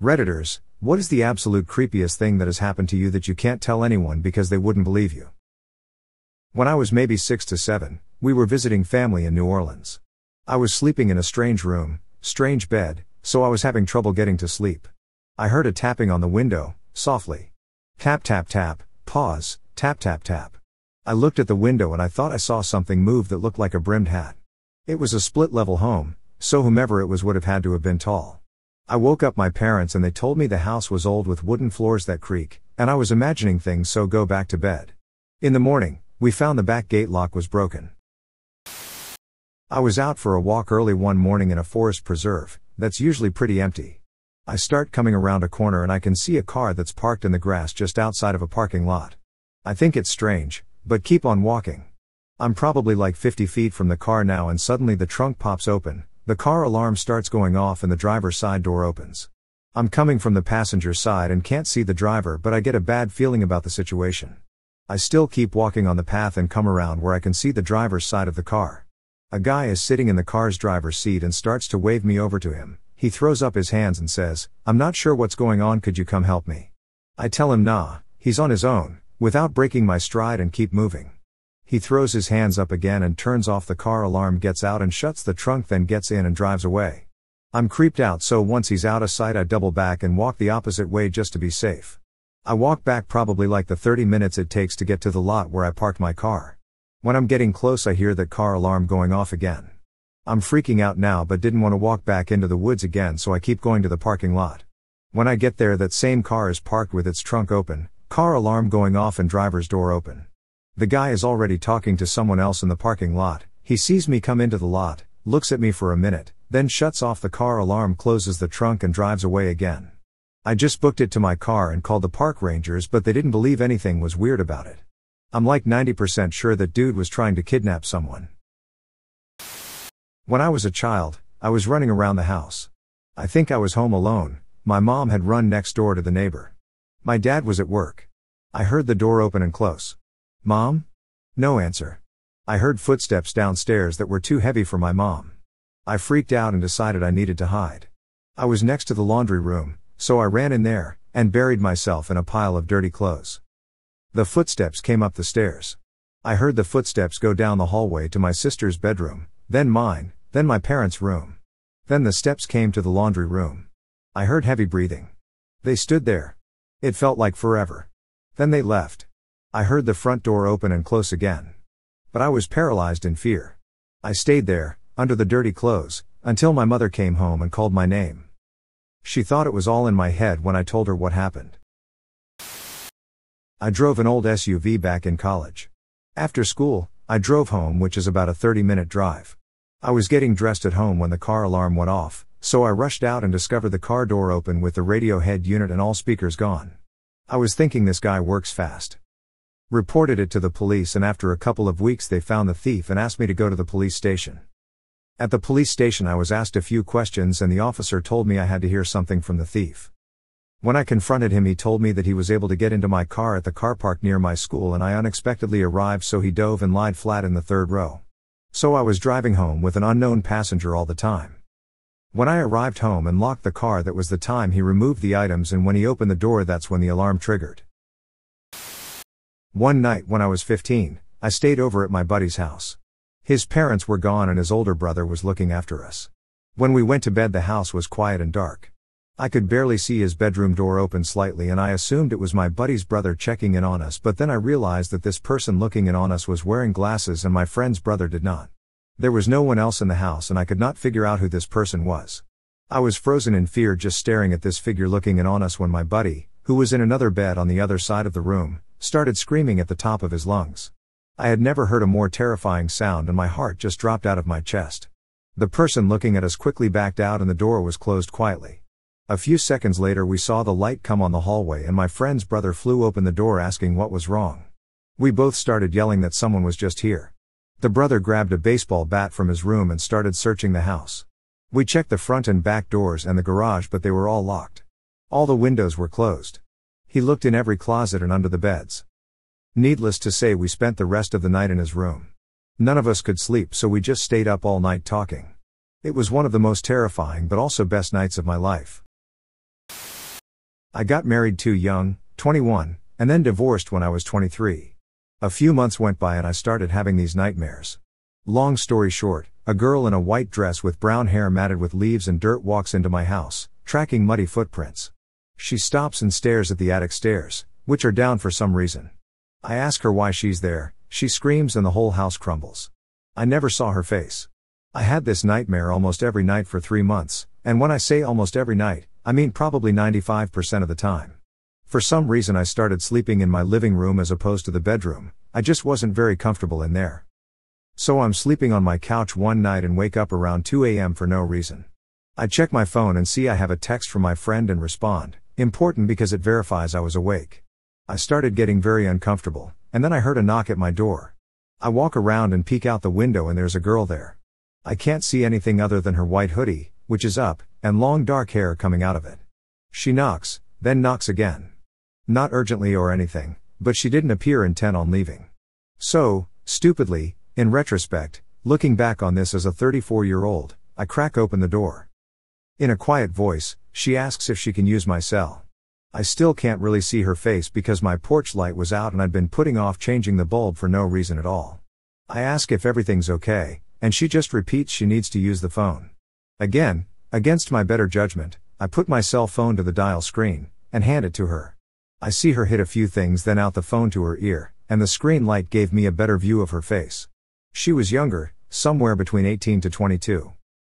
Redditors, what is the absolute creepiest thing that has happened to you that you can't tell anyone because they wouldn't believe you? When I was maybe 6 to 7, we were visiting family in New Orleans. I was sleeping in a strange room, strange bed, so I was having trouble getting to sleep. I heard a tapping on the window, softly. Tap tap tap, pause, tap tap tap. I looked at the window and I thought I saw something move that looked like a brimmed hat. It was a split-level home, so whomever it was would have had to have been tall. I woke up my parents and they told me the house was old with wooden floors that creak, and I was imagining things, so go back to bed. In the morning, we found the back gate lock was broken. I was out for a walk early one morning in a forest preserve, that's usually pretty empty. I start coming around a corner and I can see a car that's parked in the grass just outside of a parking lot. I think it's strange, but keep on walking. I'm probably like 50 feet from the car now and suddenly the trunk pops open, the car alarm starts going off and the driver's side door opens. I'm coming from the passenger side and can't see the driver, but I get a bad feeling about the situation. I still keep walking on the path and come around where I can see the driver's side of the car. A guy is sitting in the car's driver's seat and starts to wave me over to him. He throws up his hands and says, "I'm not sure what's going on, could you come help me?" I tell him nah, he's on his own, without breaking my stride, and keep moving. He throws his hands up again and turns off the car alarm, gets out and shuts the trunk, then gets in and drives away. I'm creeped out, so once he's out of sight I double back and walk the opposite way just to be safe. I walk back probably like the 30 minutes it takes to get to the lot where I parked my car. When I'm getting close I hear that car alarm going off again. I'm freaking out now but didn't want to walk back into the woods again, so I keep going to the parking lot. When I get there, that same car is parked with its trunk open, car alarm going off and driver's door open. The guy is already talking to someone else in the parking lot. He sees me come into the lot, looks at me for a minute, then shuts off the car alarm, closes the trunk and drives away again. I just booked it to my car and called the park rangers, but they didn't believe anything was weird about it. I'm like 90% sure that dude was trying to kidnap someone. When I was a child, I was running around the house. I think I was home alone. My mom had run next door to the neighbor. My dad was at work. I heard the door open and close. "Mom?" No answer. I heard footsteps downstairs that were too heavy for my mom. I freaked out and decided I needed to hide. I was next to the laundry room, so I ran in there, and buried myself in a pile of dirty clothes. The footsteps came up the stairs. I heard the footsteps go down the hallway to my sister's bedroom, then mine, then my parents' room. Then the steps came to the laundry room. I heard heavy breathing. They stood there. It felt like forever. Then they left. I heard the front door open and close again. But I was paralyzed in fear. I stayed there, under the dirty clothes, until my mother came home and called my name. She thought it was all in my head when I told her what happened. I drove an old SUV back in college. After school, I drove home, which is about a 30-minute drive. I was getting dressed at home when the car alarm went off, so I rushed out and discovered the car door open with the radio head unit and all speakers gone. I was thinking, this guy works fast. Reported it to the police, and after a couple of weeks they found the thief and asked me to go to the police station. At the police station I was asked a few questions and the officer told me I had to hear something from the thief. When I confronted him, he told me that he was able to get into my car at the car park near my school, and I unexpectedly arrived, so he dove and lied flat in the third row. So I was driving home with an unknown passenger all the time. When I arrived home and locked the car, that was the time he removed the items, and when he opened the door, that's when the alarm triggered. One night when I was 15, I stayed over at my buddy's house. His parents were gone and his older brother was looking after us. When we went to bed, the house was quiet and dark. I could barely see his bedroom door open slightly, and I assumed it was my buddy's brother checking in on us, but then I realized that this person looking in on us was wearing glasses and my friend's brother did not. There was no one else in the house and I could not figure out who this person was. I was frozen in fear just staring at this figure looking in on us when my buddy, who was in another bed on the other side of the room, started screaming at the top of his lungs. I had never heard a more terrifying sound and my heart just dropped out of my chest. The person looking at us quickly backed out and the door was closed quietly. A few seconds later we saw the light come on the hallway and my friend's brother flew open the door asking what was wrong. We both started yelling that someone was just here. The brother grabbed a baseball bat from his room and started searching the house. We checked the front and back doors and the garage, but they were all locked. All the windows were closed. He looked in every closet and under the beds. Needless to say, we spent the rest of the night in his room. None of us could sleep, so we just stayed up all night talking. It was one of the most terrifying but also best nights of my life. I got married too young, 21, and then divorced when I was 23. A few months went by and I started having these nightmares. Long story short, a girl in a white dress with brown hair matted with leaves and dirt walks into my house, tracking muddy footprints. She stops and stares at the attic stairs, which are down for some reason. I ask her why she's there, she screams and the whole house crumbles. I never saw her face. I had this nightmare almost every night for 3 months, and when I say almost every night, I mean probably 95% of the time. For some reason I started sleeping in my living room as opposed to the bedroom. I just wasn't very comfortable in there. So I'm sleeping on my couch one night and wake up around 2 a.m. for no reason. I check my phone and see I have a text from my friend and respond, important because it verifies I was awake. I started getting very uncomfortable, and then I heard a knock at my door. I walk around and peek out the window and there's a girl there. I can't see anything other than her white hoodie, which is up, and long dark hair coming out of it. She knocks, then knocks again. Not urgently or anything, but she didn't appear intent on leaving. So, stupidly, in retrospect, looking back on this as a 34-year-old, I crack open the door. In a quiet voice, she asks if she can use my cell. I still can't really see her face because my porch light was out and I'd been putting off changing the bulb for no reason at all. I ask if everything's okay, and she just repeats she needs to use the phone. Again, against my better judgment, I put my cell phone to the dial screen, and hand it to her. I see her hit a few things then out the phone to her ear, and the screen light gave me a better view of her face. She was younger, somewhere between 18 to 22.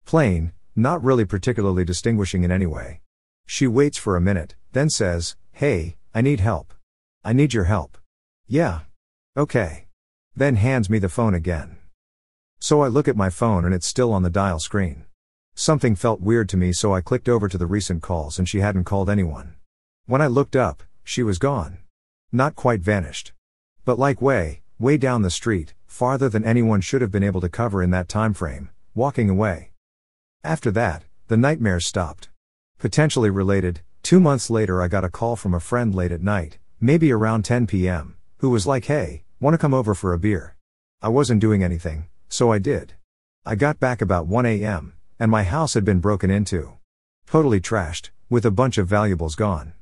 Plain, not really particularly distinguishing in any way. She waits for a minute, then says, "Hey, I need help." "I need your help." "Yeah. Okay." Then hands me the phone again. So I look at my phone and it's still on the dial screen. Something felt weird to me so I clicked over to the recent calls and she hadn't called anyone. When I looked up, she was gone. Not quite vanished. But like way down the street, farther than anyone should have been able to cover in that time frame, walking away. After that, the nightmares stopped. Potentially related, 2 months later I got a call from a friend late at night, maybe around 10 p.m., who was like, "Hey, wanna come over for a beer?" I wasn't doing anything, so I did. I got back about 1 a.m., and my house had been broken into. Totally trashed, with a bunch of valuables gone.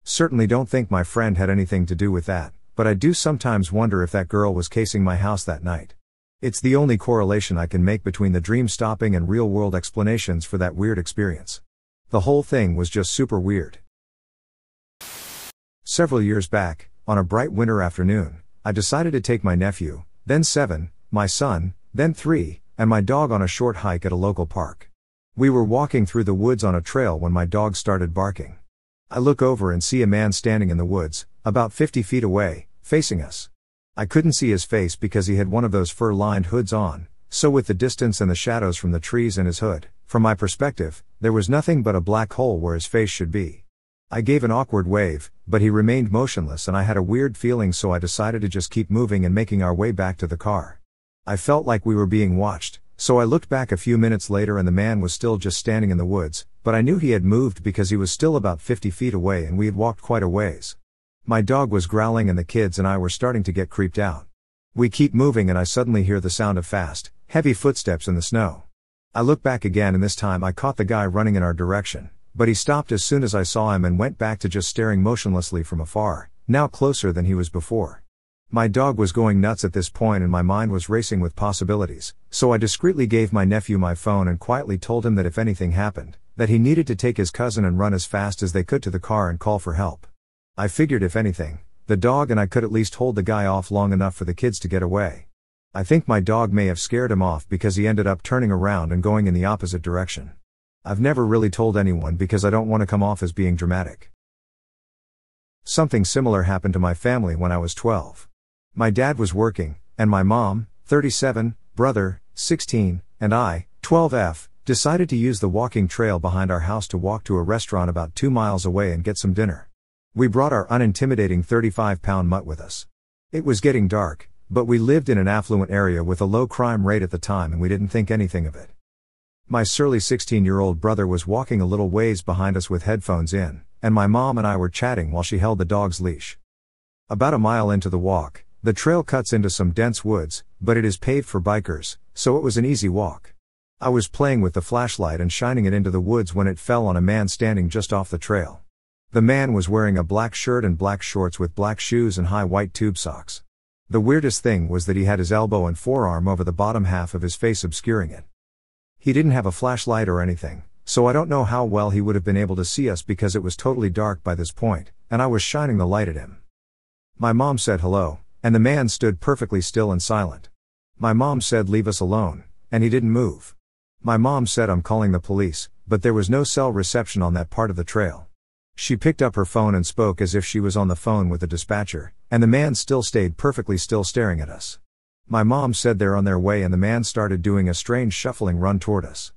Certainly don't think my friend had anything to do with that, but I do sometimes wonder if that girl was casing my house that night. It's the only correlation I can make between the dream stopping and real-world explanations for that weird experience. The whole thing was just super weird. Several years back, on a bright winter afternoon, I decided to take my nephew, then 7, my son, then 3, and my dog on a short hike at a local park. We were walking through the woods on a trail when my dog started barking. I look over and see a man standing in the woods, about 50 feet away, facing us. I couldn't see his face because he had one of those fur-lined hoods on, so with the distance and the shadows from the trees and his hood, from my perspective, there was nothing but a black hole where his face should be. I gave an awkward wave, but he remained motionless and I had a weird feeling so I decided to just keep moving and making our way back to the car. I felt like we were being watched, so I looked back a few minutes later and the man was still just standing in the woods, but I knew he had moved because he was still about 50 feet away and we had walked quite a ways. My dog was growling and the kids and I were starting to get creeped out. We keep moving and I suddenly hear the sound of fast, heavy footsteps in the snow. I look back again and this time I caught the guy running in our direction, but he stopped as soon as I saw him and went back to just staring motionlessly from afar, now closer than he was before. My dog was going nuts at this point and my mind was racing with possibilities, so I discreetly gave my nephew my phone and quietly told him that if anything happened, that he needed to take his cousin and run as fast as they could to the car and call for help. I figured if anything, the dog and I could at least hold the guy off long enough for the kids to get away. I think my dog may have scared him off because he ended up turning around and going in the opposite direction. I've never really told anyone because I don't want to come off as being dramatic. Something similar happened to my family when I was 12. My dad was working, and my mom, 37, brother, 16, and I, 12F, decided to use the walking trail behind our house to walk to a restaurant about 2 miles away and get some dinner. We brought our unintimidating 35-pound mutt with us. It was getting dark, but we lived in an affluent area with a low crime rate at the time and we didn't think anything of it. My surly 16-year-old brother was walking a little ways behind us with headphones in, and my mom and I were chatting while she held the dog's leash. About a mile into the walk, the trail cuts into some dense woods, but it is paved for bikers, so it was an easy walk. I was playing with the flashlight and shining it into the woods when it fell on a man standing just off the trail. The man was wearing a black shirt and black shorts with black shoes and high white tube socks. The weirdest thing was that he had his elbow and forearm over the bottom half of his face obscuring it. He didn't have a flashlight or anything, so I don't know how well he would have been able to see us because it was totally dark by this point, and I was shining the light at him. My mom said hello, and the man stood perfectly still and silent. My mom said leave us alone, and he didn't move. My mom said I'm calling the police, but there was no cell reception on that part of the trail. She picked up her phone and spoke as if she was on the phone with the dispatcher, and the man still stayed perfectly still staring at us. My mom said they're on their way and the man started doing a strange shuffling run toward us.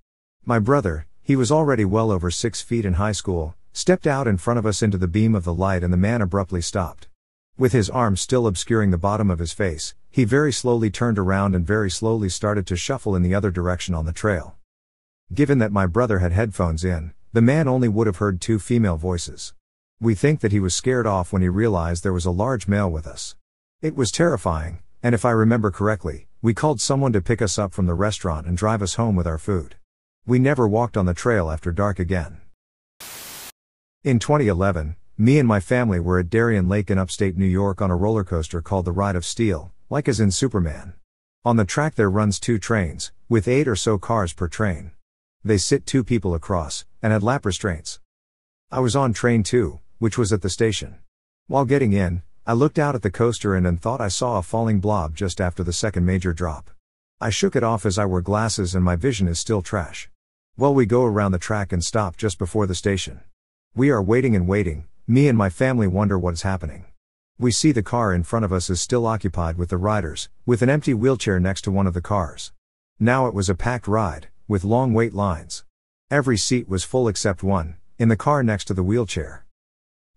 My brother, he was already well over 6 feet in high school, stepped out in front of us into the beam of the light and the man abruptly stopped. With his arm still obscuring the bottom of his face, he very slowly turned around and very slowly started to shuffle in the other direction on the trail. Given that my brother had headphones in, the man only would have heard 2 female voices. We think that he was scared off when he realized there was a large male with us. It was terrifying, and if I remember correctly, we called someone to pick us up from the restaurant and drive us home with our food. We never walked on the trail after dark again. In 2011, me and my family were at Darien Lake in upstate New York on a roller coaster called the Ride of Steel, like as in Superman. On the track there runs 2 trains, with 8 or so cars per train. They sit 2 people across, and had lap restraints. I was on train 2, which was at the station. While getting in, I looked out at the coaster and thought I saw a falling blob just after the second major drop. I shook it off as I wore glasses and my vision is still trash. Well, we go around the track and stop just before the station. We are waiting and waiting, me and my family wonder what's happening. We see the car in front of us is still occupied with the riders, with an empty wheelchair next to one of the cars. Now it was a packed ride, with long wait lines. Every seat was full except one, in the car next to the wheelchair.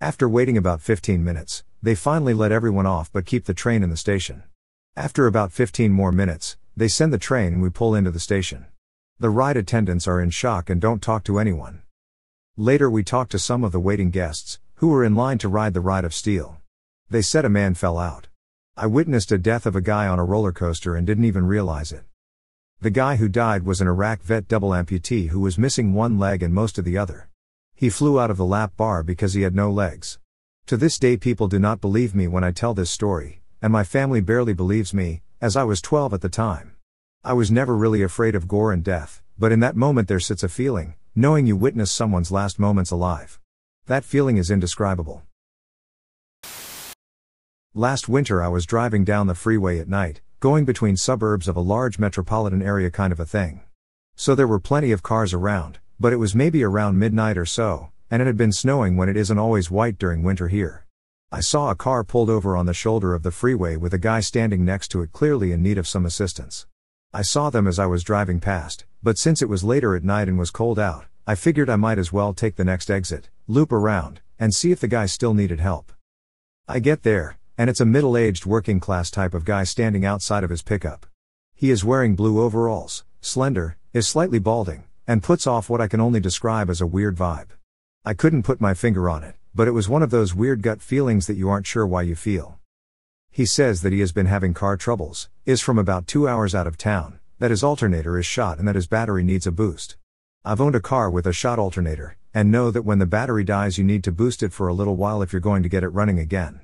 After waiting about 15 minutes, they finally let everyone off but keep the train in the station. After about 15 more minutes, they send the train and we pull into the station. The ride attendants are in shock and don't talk to anyone. Later we talked to some of the waiting guests, who were in line to ride the Ride of Steel. They said a man fell out. I witnessed a death of a guy on a roller coaster and didn't even realize it. The guy who died was an Iraq vet double amputee who was missing one leg and most of the other. He flew out of the lap bar because he had no legs. To this day people do not believe me when I tell this story, and my family barely believes me, as I was 12 at the time. I was never really afraid of gore and death, but in that moment there sits a feeling, knowing you witness someone's last moments alive. That feeling is indescribable. Last winter I was driving down the freeway at night, going between suburbs of a large metropolitan area kind of a thing. So there were plenty of cars around, but it was maybe around midnight or so, and it had been snowing when it isn't always white during winter here. I saw a car pulled over on the shoulder of the freeway with a guy standing next to it clearly in need of some assistance. I saw them as I was driving past, but since it was later at night and was cold out, I figured I might as well take the next exit, loop around, and see if the guy still needed help. I get there, and it's a middle-aged working-class type of guy standing outside of his pickup. He is wearing blue overalls, slender, is slightly balding, and puts off what I can only describe as a weird vibe. I couldn't put my finger on it, but it was one of those weird gut feelings that you aren't sure why you feel. He says that he has been having car troubles, is from about 2 hours out of town, that his alternator is shot and that his battery needs a boost. I've owned a car with a shot alternator, and know that when the battery dies you need to boost it for a little while if you're going to get it running again.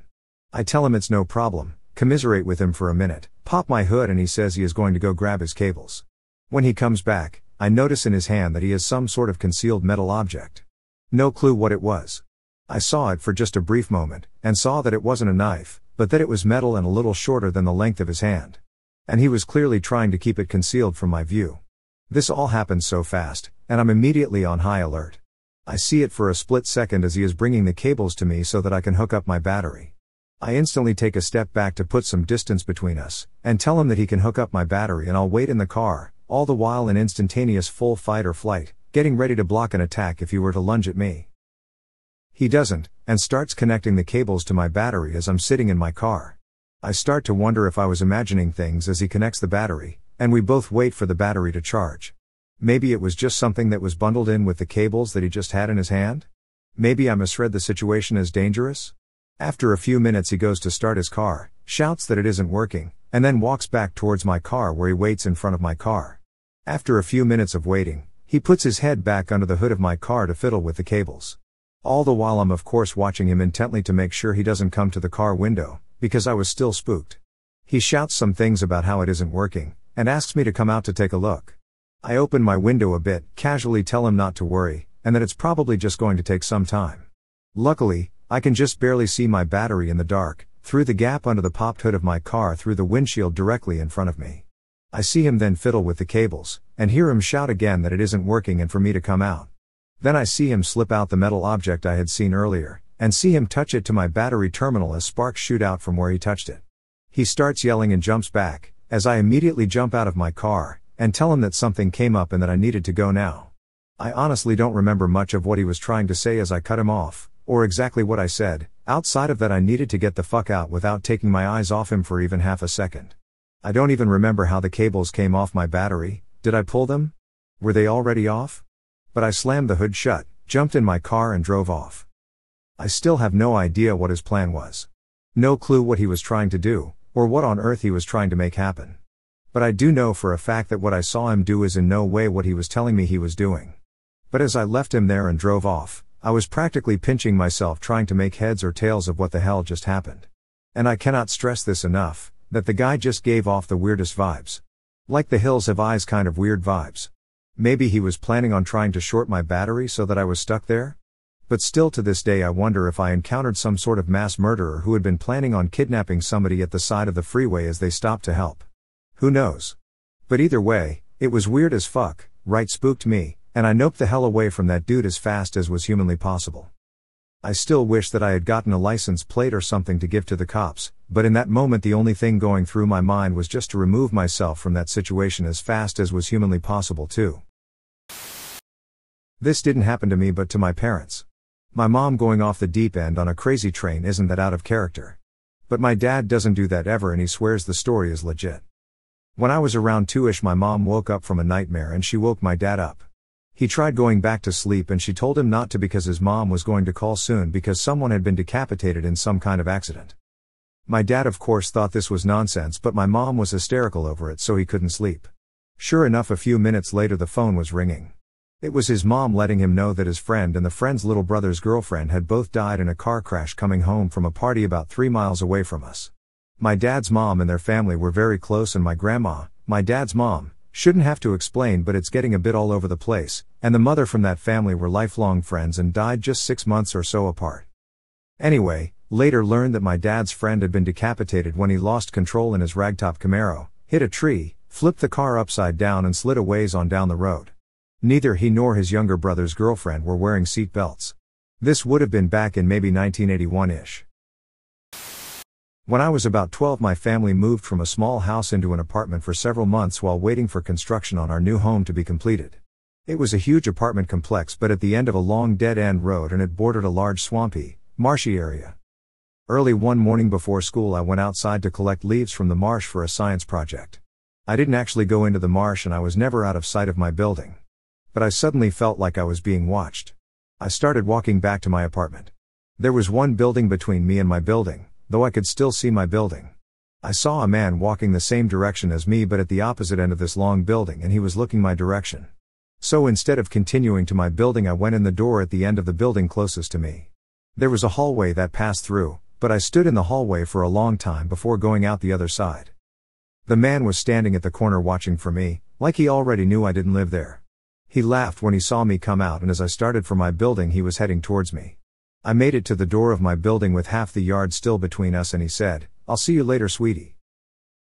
I tell him it's no problem, commiserate with him for a minute, pop my hood and he says he is going to go grab his cables. When he comes back, I notice in his hand that he has some sort of concealed metal object. No clue what it was. I saw it for just a brief moment, and saw that it wasn't a knife, but that it was metal and a little shorter than the length of his hand. And he was clearly trying to keep it concealed from my view. This all happened so fast, and I'm immediately on high alert. I see it for a split second as he is bringing the cables to me so that I can hook up my battery. I instantly take a step back to put some distance between us, and tell him that he can hook up my battery and I'll wait in the car, all the while in instantaneous full fight or flight, getting ready to block an attack if he were to lunge at me. He doesn't, and starts connecting the cables to my battery as I'm sitting in my car. I start to wonder if I was imagining things as he connects the battery, and we both wait for the battery to charge. Maybe it was just something that was bundled in with the cables that he just had in his hand? Maybe I misread the situation as dangerous? After a few minutes he goes to start his car, shouts that it isn't working, and then walks back towards my car where he waits in front of my car. After a few minutes of waiting, he puts his head back under the hood of my car to fiddle with the cables. All the while I'm of course watching him intently to make sure he doesn't come to the car window, because I was still spooked. He shouts some things about how it isn't working, and asks me to come out to take a look. I open my window a bit, casually tell him not to worry, and that it's probably just going to take some time. Luckily, I can just barely see my battery in the dark, through the gap under the popped hood of my car through the windshield directly in front of me. I see him then fiddle with the cables, and hear him shout again that it isn't working and for me to come out. Then I see him slip out the metal object I had seen earlier, and see him touch it to my battery terminal as sparks shoot out from where he touched it. He starts yelling and jumps back, as I immediately jump out of my car, and tell him that something came up and that I needed to go now. I honestly don't remember much of what he was trying to say as I cut him off, or exactly what I said, outside of that I needed to get the fuck out without taking my eyes off him for even half a second. I don't even remember how the cables came off my battery. Did I pull them? Were they already off? But I slammed the hood shut, jumped in my car and drove off. I still have no idea what his plan was. No clue what he was trying to do, or what on earth he was trying to make happen. But I do know for a fact that what I saw him do is in no way what he was telling me he was doing. But as I left him there and drove off, I was practically pinching myself trying to make heads or tails of what the hell just happened. And I cannot stress this enough, that the guy just gave off the weirdest vibes. Like the hills have eyes kind of weird vibes. Maybe he was planning on trying to short my battery so that I was stuck there? But still to this day I wonder if I encountered some sort of mass murderer who had been planning on kidnapping somebody at the side of the freeway as they stopped to help. Who knows? But either way, it was weird as fuck, right, spooked me, and I noped the hell away from that dude as fast as was humanly possible. I still wish that I had gotten a license plate or something to give to the cops, but in that moment the only thing going through my mind was just to remove myself from that situation as fast as was humanly possible too. This didn't happen to me but to my parents. My mom going off the deep end on a crazy train isn't that out of character. But my dad doesn't do that ever and he swears the story is legit. When I was around 2ish my mom woke up from a nightmare and she woke my dad up. He tried going back to sleep and she told him not to because his mom was going to call soon because someone had been decapitated in some kind of accident. My dad of course thought this was nonsense but my mom was hysterical over it so he couldn't sleep. Sure enough a few minutes later the phone was ringing. It was his mom letting him know that his friend and the friend's little brother's girlfriend had both died in a car crash coming home from a party about 3 miles away from us. My dad's mom and their family were very close and my grandma, my dad's mom, shouldn't have to explain but it's getting a bit all over the place, and the mother from that family were lifelong friends and died just 6 months or so apart. Anyway, later learned that my dad's friend had been decapitated when he lost control in his ragtop Camaro, hit a tree, flipped the car upside down and slid a ways on down the road. Neither he nor his younger brother's girlfriend were wearing seat belts. This would have been back in maybe 1981-ish. When I was about 12 my family moved from a small house into an apartment for several months while waiting for construction on our new home to be completed. It was a huge apartment complex but at the end of a long dead-end road and it bordered a large swampy, marshy area. Early one morning before school I went outside to collect leaves from the marsh for a science project. I didn't actually go into the marsh and I was never out of sight of my building. But I suddenly felt like I was being watched. I started walking back to my apartment. There was one building between me and my building, though I could still see my building. I saw a man walking the same direction as me but at the opposite end of this long building and he was looking my direction. So instead of continuing to my building I went in the door at the end of the building closest to me. There was a hallway that passed through, but I stood in the hallway for a long time before going out the other side. The man was standing at the corner watching for me, like he already knew I didn't live there. He laughed when he saw me come out and as I started for my building he was heading towards me. I made it to the door of my building with half the yard still between us and he said, "I'll see you later, sweetie."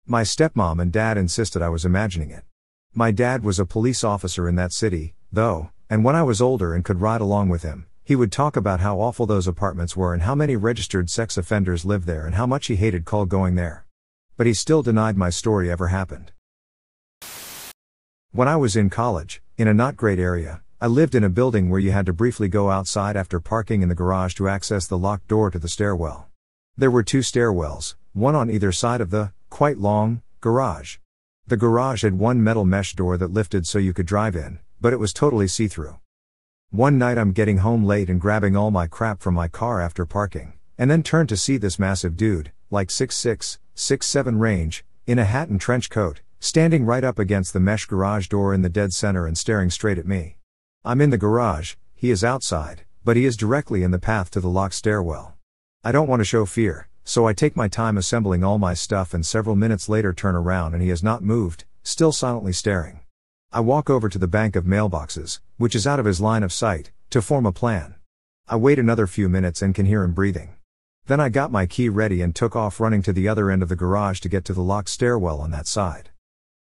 My stepmom and dad insisted I was imagining it. My dad was a police officer in that city, though, and when I was older and could ride along with him, he would talk about how awful those apartments were and how many registered sex offenders lived there and how much he hated going there. But he still denied my story ever happened. When I was in college, in a not great area, I lived in a building where you had to briefly go outside after parking in the garage to access the locked door to the stairwell. There were 2 stairwells, one on either side of the, quite long, garage. The garage had one metal mesh door that lifted so you could drive in, but it was totally see-through. One night I'm getting home late and grabbing all my crap from my car after parking, and then turned to see this massive dude, like 6'6", 6'7" range, in a hat and trench coat, standing right up against the mesh garage door in the dead center and staring straight at me. I'm in the garage, he is outside, but he is directly in the path to the locked stairwell. I don't want to show fear, so I take my time assembling all my stuff and several minutes later turn around and he has not moved, still silently staring. I walk over to the bank of mailboxes, which is out of his line of sight, to form a plan. I wait another few minutes and can hear him breathing. Then I got my key ready and took off running to the other end of the garage to get to the locked stairwell on that side.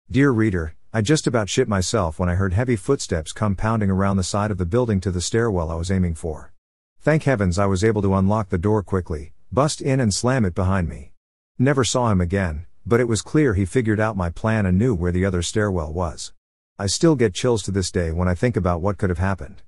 Dear reader, I just about shit myself when I heard heavy footsteps come pounding around the side of the building to the stairwell I was aiming for. Thank heavens I was able to unlock the door quickly, bust in and slam it behind me. Never saw him again, but it was clear he figured out my plan and knew where the other stairwell was. I still get chills to this day when I think about what could have happened.